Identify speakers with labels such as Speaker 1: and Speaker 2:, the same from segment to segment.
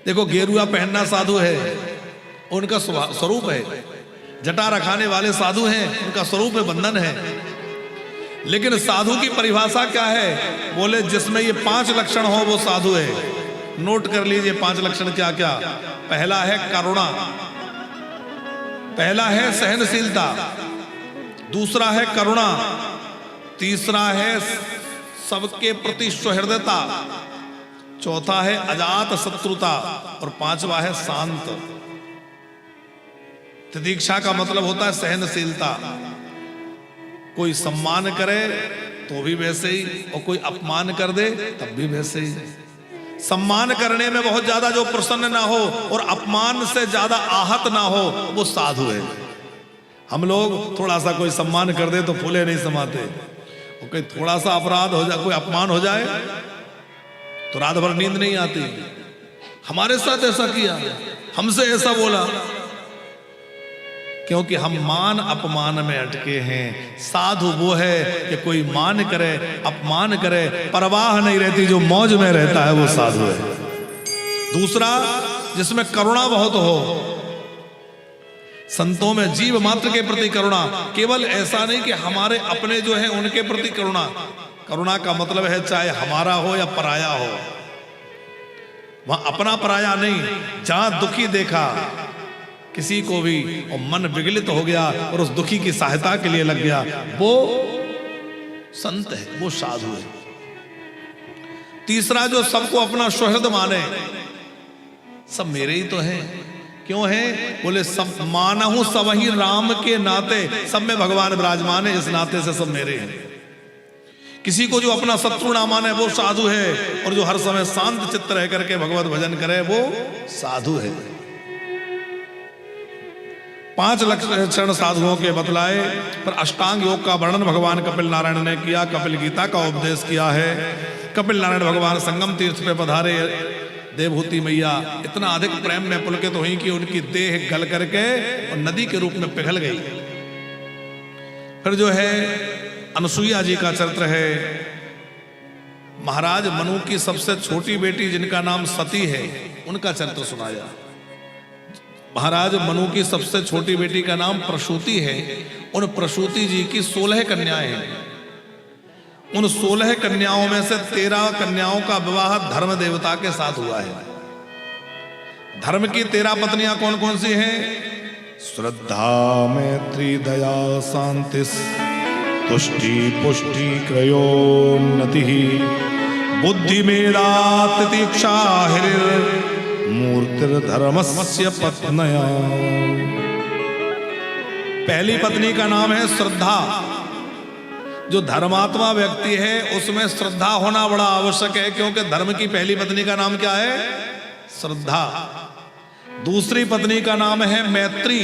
Speaker 1: देखो गेरुआ पहनना साधु है, उनका स्वरूप है। जटा रखाने वाले साधु हैं, उनका स्वरूप है, बंधन है। लेकिन साधु की परिभाषा क्या है? बोले जिसमें ये 5 लक्षण हो वो साधु है। नोट कर लीजिए 5 लक्षण क्या क्या। पहला है करुणा, पहला है सहनशीलता, दूसरा है करुणा, तीसरा है सबके प्रति सुहृदता, चौथा है अजात शत्रुता और पांचवा है शांत। तितिक्षा का मतलब होता है सहनशीलता। कोई सम्मान करे तो भी वैसे ही, और कोई अपमान कर दे तब भी वैसे ही। सम्मान करने में बहुत ज्यादा जो प्रसन्न ना हो और अपमान से ज्यादा आहत ना हो वो साधु है। हम लोग थोड़ा सा कोई सम्मान कर दे तो फूले नहीं समाते, और कोई थोड़ा सा अपराध हो जाए, कोई अपमान हो जाए तो रात भर नींद नहीं आती। हमारे साथ ऐसा किया, हमसे ऐसा बोला, क्योंकि हम मान अपमान में अटके हैं। साधु वो है कि कोई मान करे अपमान करे परवाह नहीं रहती, जो मौज में रहता है वो साधु है। दूसरा, जिसमें करुणा बहुत हो। संतों में जीव मात्र के प्रति करुणा, केवल ऐसा नहीं कि हमारे अपने जो है उनके प्रति करुणा। करुणा का मतलब है चाहे हमारा हो या पराया हो, वहां अपना पराया नहीं। जहां दुखी देखा किसी को भी और मन विगलित हो गया और उस दुखी की सहायता के लिए लग गया, वो संत है, वो साधु है। तीसरा, जो सबको अपना सुहृद माने। सब मेरे ही तो हैं। क्यों है? बोले सब मानहु सब ही राम के नाते, सब में भगवान विराजमान है, इस नाते से सब मेरे हैं। किसी को जो अपना शत्रु ना माने वो साधु है, और जो हर समय शांत चित्त रह करके भगवत भजन करे वो साधु है। 5 लक्षण साधुओं के बतलाए, पर अष्टांग योग का वर्णन भगवान कपिल नारायण ने किया। कपिल गीता का उपदेश किया है। कपिल नारायण भगवान संगम तीर्थ पे पधारे। देवहूति मैया इतना अधिक प्रेम में पुलकित हुई कि उनकी देह गल करके और नदी के रूप में पिघल गई। फिर जो है अनसुईया जी का चरित्र है। महाराज मनु की सबसे छोटी बेटी जिनका नाम सती है, उनका चरित्र सुनाया। महाराज मनु की सबसे छोटी बेटी का नाम प्रसूति है। उन प्रसूति जी की 16 कन्याएं हैं। उन 16 कन्याओं में से 13 कन्याओं का विवाह धर्म देवता के साथ हुआ है। धर्म की 13 पत्नियां कौन कौन सी हैं? श्रद्धा, मैत्री, दया, शांति, तुष्टि, पुष्टि, क्रयोन्नति, बुद्धि, मेधा, तितिक्षा, मूर्तिर्धर्मस्य पत्न्या। पहली पत्नी का नाम है श्रद्धा। जो धर्मात्मा व्यक्ति है उसमें श्रद्धा होना बड़ा आवश्यक है, क्योंकि धर्म की पहली पत्नी का नाम क्या है? श्रद्धा। दूसरी पत्नी का नाम है मैत्री।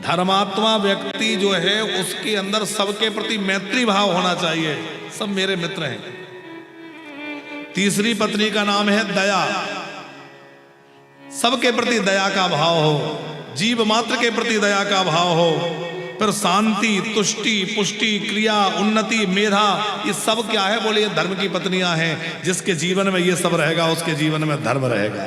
Speaker 1: धर्मात्मा व्यक्ति जो है उसके अंदर सबके प्रति मैत्री भाव होना चाहिए, सब मेरे मित्र हैं। तीसरी पत्नी का नाम है दया। सबके प्रति दया का भाव हो, जीव मात्र के प्रति दया का भाव हो। फिर शांति, तुष्टि, पुष्टि, क्रिया, उन्नति, मेधा, ये सब क्या है? बोले ये धर्म की पत्नियां हैं। जिसके जीवन में ये सब रहेगा उसके जीवन में धर्म रहेगा।